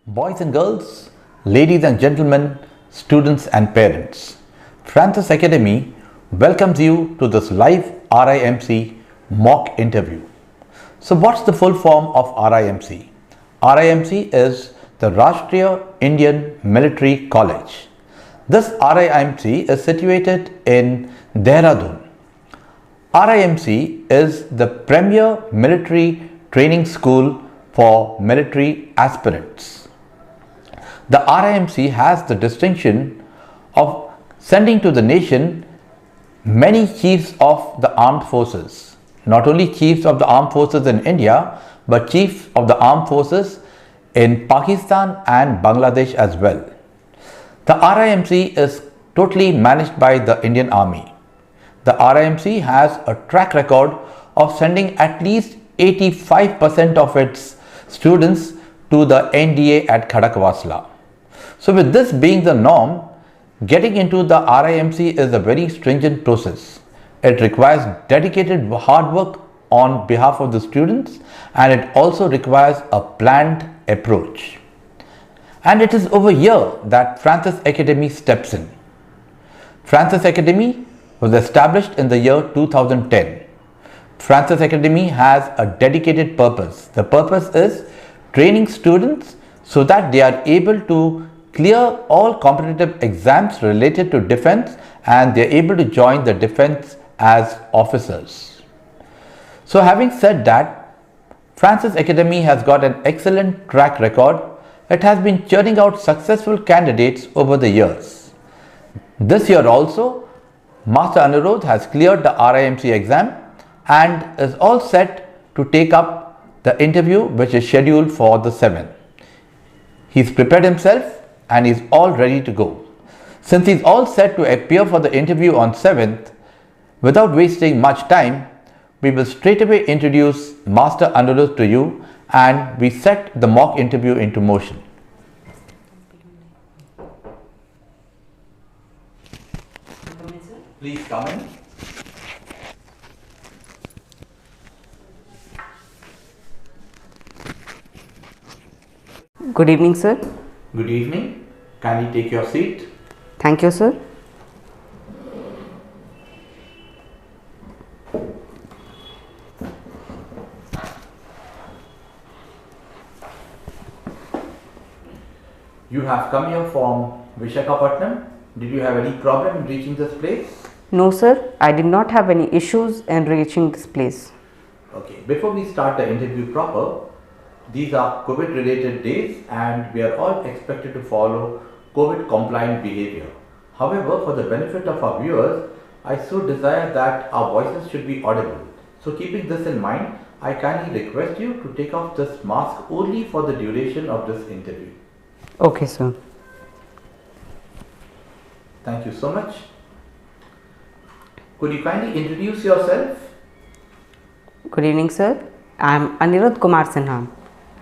Boys and girls, ladies and gentlemen, students and parents, Francis Academy welcomes you to this live RIMC mock interview. So what's the full form of RIMC? RIMC is the Rashtriya Indian Military College. This RIMC is situated in Dehradun. RIMC is the premier military training school for military aspirants. The RIMC has the distinction of sending to the nation many chiefs of the armed forces, not only chiefs of the armed forces in India, but chiefs of the armed forces in Pakistan and Bangladesh as well. The RIMC is totally managed by the Indian Army. The RIMC has a track record of sending at least 85% of its students to the NDA at Khadakwasla. So with this being the norm, getting into the RIMC is a very stringent process. It requires dedicated hard work on behalf of the students, and it also requires a planned approach. And it is over here that Francis Academy steps in. Francis Academy was established in the year 2010. Francis Academy has a dedicated purpose. The purpose is training students so that they are able to clear all competitive exams related to defense, and they are able to join the defense as officers. So having said that, Francis Academy has got an excellent track record. It has been churning out successful candidates over the years. This year also, Master Anirudh has cleared the RIMC exam and is all set to take up the interview which is scheduled for the 7th. He's prepared himself and is all ready to go. Since he's all set to appear for the interview on 7th, without wasting much time, we will straight away introduce Master Anirudh to you, and we set the mock interview into motion. Please come in. Good evening, sir. Good evening. Can you take your seat? Thank you, sir. You have come here from Visakhapatnam. Did you have any problem in reaching this place? No, sir. I did not have any issues in reaching this place. Okay. Before we start the interview proper, these are COVID related days and we are all expected to follow COVID compliant behavior. However, for the benefit of our viewers, I so desire that our voices should be audible. So keeping this in mind, I kindly request you to take off this mask only for the duration of this interview. Okay, sir. Thank you so much. Could you kindly introduce yourself? Good evening, sir. I am Anirudh Kumar Sinha.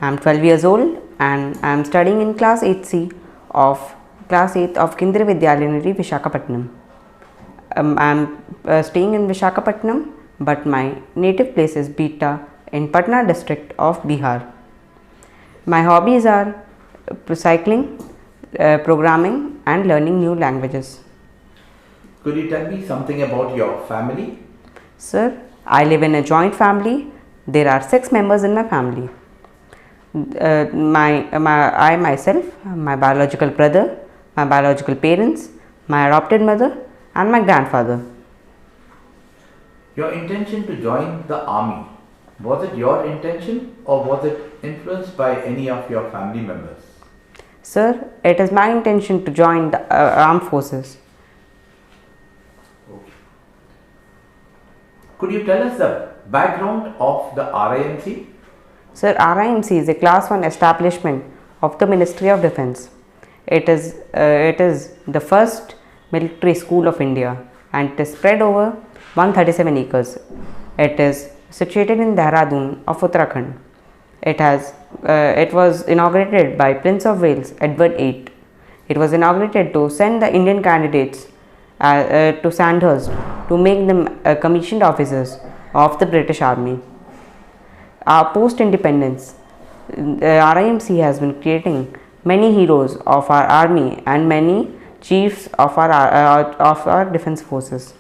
I am 12 years old and I am studying in class 8C of class 8 of Kendriya Vidyalanidhi, Visakhapatnam. I am staying in Visakhapatnam, but my native place is Beta in Patna district of Bihar. My hobbies are cycling, programming and learning new languages. Could you tell me something about your family? Sir, I live in a joint family. There are 6 members in my family. I myself, my biological brother, my biological parents, my adopted mother and my grandfather. Your intention to join the army, was it your intention or was it influenced by any of your family members? Sir, it is my intention to join the armed forces. Okay. Could you tell us the background of the RIMC? Sir, RIMC is a class 1 establishment of the Ministry of Defence. It is the first military school of India and it is spread over 137 acres. It is situated in Dehradun of Uttarakhand. It was inaugurated by Prince of Wales Edward VIII. It was inaugurated to send the Indian candidates to Sandhurst to make them commissioned officers of the British Army. Post independence, RIMC has been creating many heroes of our army and many chiefs of our defense forces.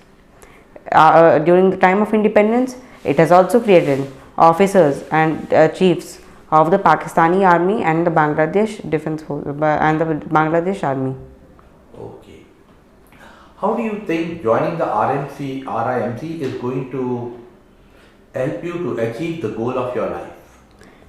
During the time of independence, it has also created officers and chiefs of the Pakistani army and the Bangladesh defense force and the Bangladesh army. Okay. How do you think joining the RIMC is going to help you to achieve the goal of your life?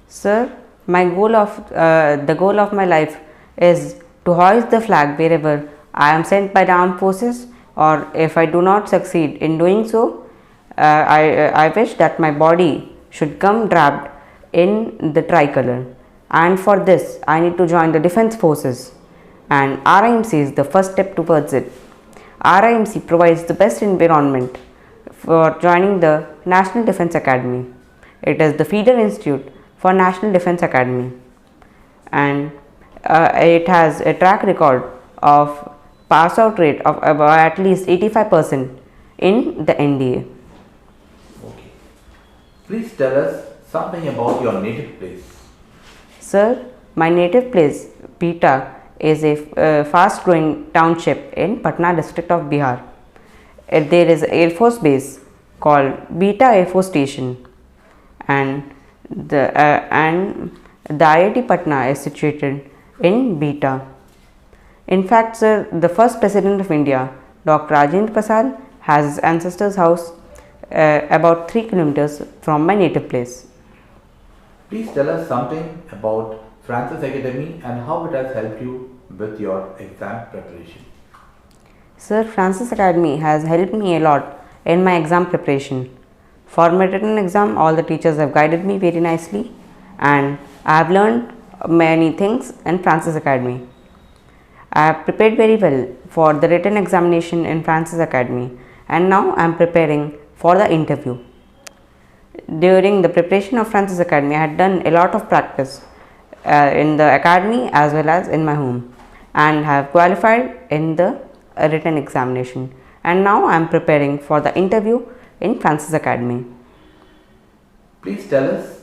Sir, the goal of my life is to hoist the flag wherever I am sent by the armed forces, or if I do not succeed in doing so, I wish that my body should come draped in the tricolor, and for this I need to join the defense forces, and RIMC is the first step towards it. RIMC provides the best environment for joining the National Defense Academy. It is the feeder institute for National Defense Academy, and it has a track record of pass out rate of about at least 85% in the NDA. Okay. Please tell us something about your native place. Sir, my native place, Beta, is a fast growing township in Patna district of Bihar. There is an Air Force base called Beta Air Force Station, and the IIT Patna is situated in Beta. In fact, sir, the first president of India, Dr. Rajendra Prasad, has his ancestors' house about 3 kilometers from my native place. Please tell us something about Francis Academy and how it has helped you with your exam preparation. Sir, Francis Academy has helped me a lot in my exam preparation. For my written exam, all the teachers have guided me very nicely, and I have learned many things in Francis Academy. I have prepared very well for the written examination in Francis Academy, and now I am preparing for the interview. During the preparation of Francis Academy, I had done a lot of practice in the academy as well as in my home, and have qualified in the written examination, and now I am preparing for the interview in Francis Academy. Please tell us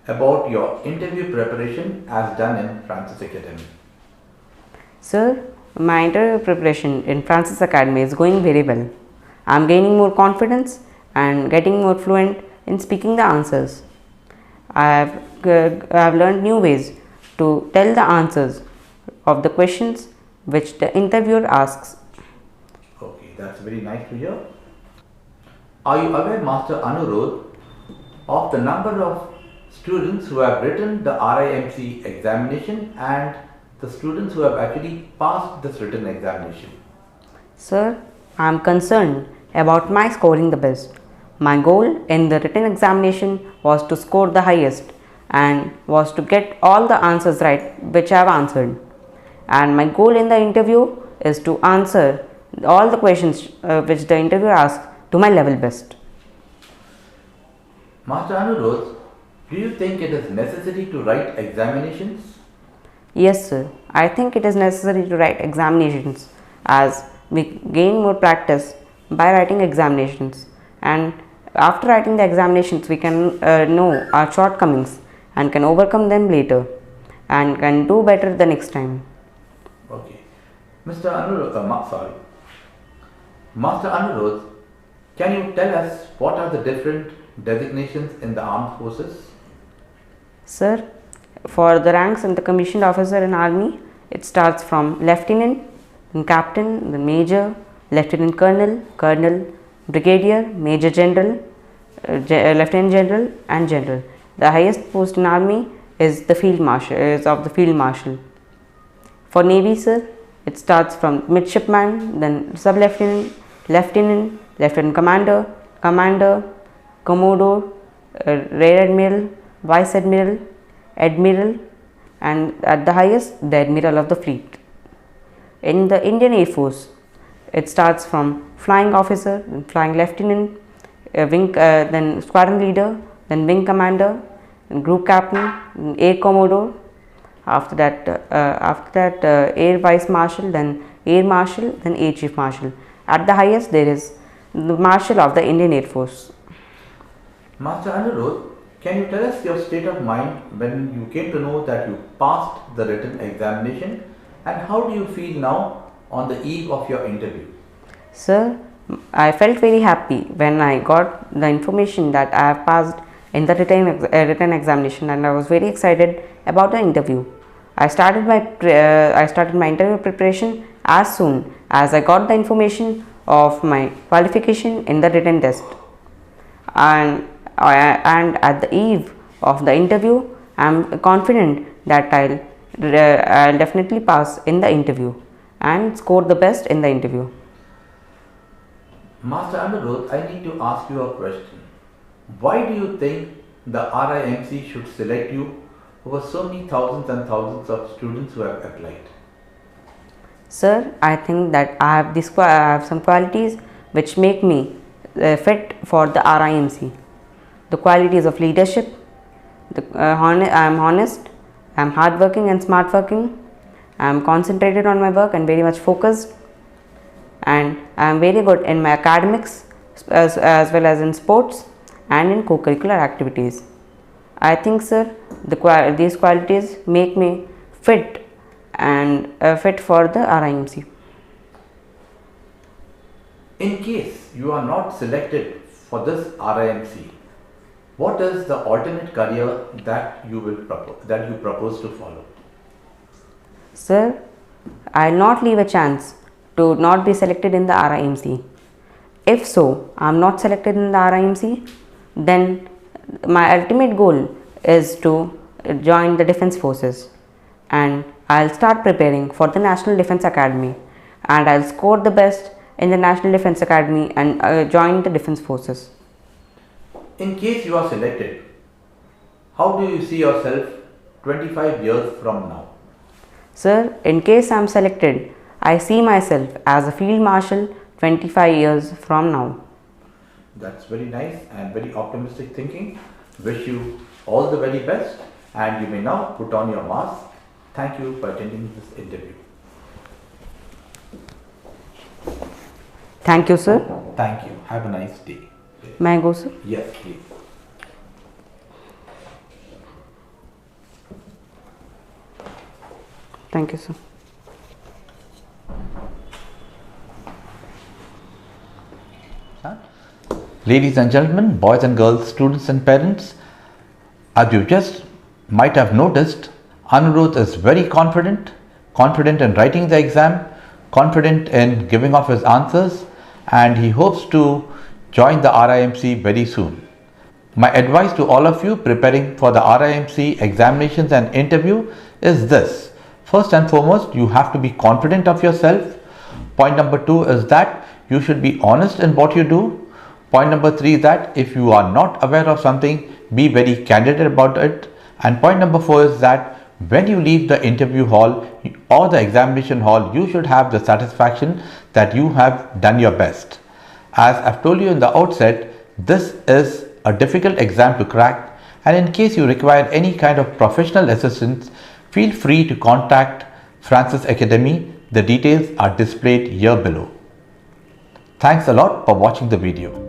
about your interview preparation as done in Francis Academy. Sir, my interview preparation in Francis Academy is going very well. I am gaining more confidence and getting more fluent in speaking the answers. I have learned new ways to tell the answers of the questions which the interviewer asks. Okay, that's very nice to hear. Are you aware, Master Anurodh, of the number of students who have written the RIMC examination and the students who have actually passed this written examination? Sir, I am concerned about my scoring the best. My goal in the written examination was to score the highest and was to get all the answers right which I have answered. And my goal in the interview is to answer all the questions which the interviewer asks to my level best. Master Anurodh, do you think it is necessary to write examinations? Yes, sir. I think it is necessary to write examinations, as we gain more practice by writing examinations, and after writing the examinations we can know our shortcomings and can overcome them later and can do better the next time. Okay. Mr. Anurodh, Master Anurodh, can you tell us what are the different designations in the armed forces? Sir, for the ranks and the commissioned officer in army, it starts from lieutenant, then captain, then major, lieutenant colonel, colonel, brigadier, major general, lieutenant general, and general. The highest post in army is the field marshal. For navy, sir, it starts from midshipman, then sub lieutenant, lieutenant, lieutenant commander, commander, commodore, rear admiral, vice admiral, admiral, and at the highest, the admiral of the fleet. In the Indian Air Force, it starts from flying officer, then flying lieutenant, then squadron leader, then wing commander, then group captain, then air commodore. After that, air vice marshal, then air marshal, then air chief marshal. At the highest, there is the marshal of the Indian Air Force. Master Anurodh, Can you tell us your state of mind when you came to know that you passed the written examination, and how do you feel now on the eve of your interview? Sir, I felt very happy when I got the information that I have passed in the written examination, and I was very excited about the interview. I started my interview preparation as soon as I got the information of my qualification in the written test, and at the eve of the interview, I am confident that I'll definitely pass in the interview and score the best in the interview. Master Anirudh, I need to ask you a question. Why do you think the RIMC should select you over so many thousands and thousands of students who have applied? Sir, I think that I have some qualities which make me fit for the RIMC. The qualities of leadership, I am honest, I am hardworking and smart working, I am concentrated on my work and very much focused, and I am very good in my academics as well as in sports and in co-curricular activities. I think, sir, these qualities make me fit for the RIMC. In case you are not selected for this RIMC, what is the alternate career that you propose to follow? Sir, I will not leave a chance to not be selected in the RIMC. If so, I am not selected in the RIMC, then my ultimate goal is to join the Defence Forces, and I will start preparing for the National Defence Academy, and I will score the best in the National Defence Academy and join the Defence Forces. In case you are selected, how do you see yourself 25 years from now? Sir, in case I am selected, I see myself as a Field Marshal 25 years from now. That's very nice and very optimistic thinking. Wish you all the very best, and you may now put on your mask. Thank you for attending this interview. Thank you, sir. Thank you. Have a nice day. May I go, sir? Yes, please. Thank you, sir. Ladies and gentlemen, boys and girls, students and parents, as you just might have noticed, Anirudh is very confident in writing the exam, confident in giving off his answers, and he hopes to join the RIMC very soon. My advice to all of you preparing for the RIMC examinations and interview is this. First and foremost, you have to be confident of yourself. Point number 2 is that you should be honest in what you do. Point number 3 is that if you are not aware of something, be very candid about it. And point number 4 is that when you leave the interview hall or the examination hall, you should have the satisfaction that you have done your best. As I've told you in the outset, this is a difficult exam to crack, and in case you require any kind of professional assistance, feel free to contact Francis Academy. The details are displayed here below. Thanks a lot for watching the video.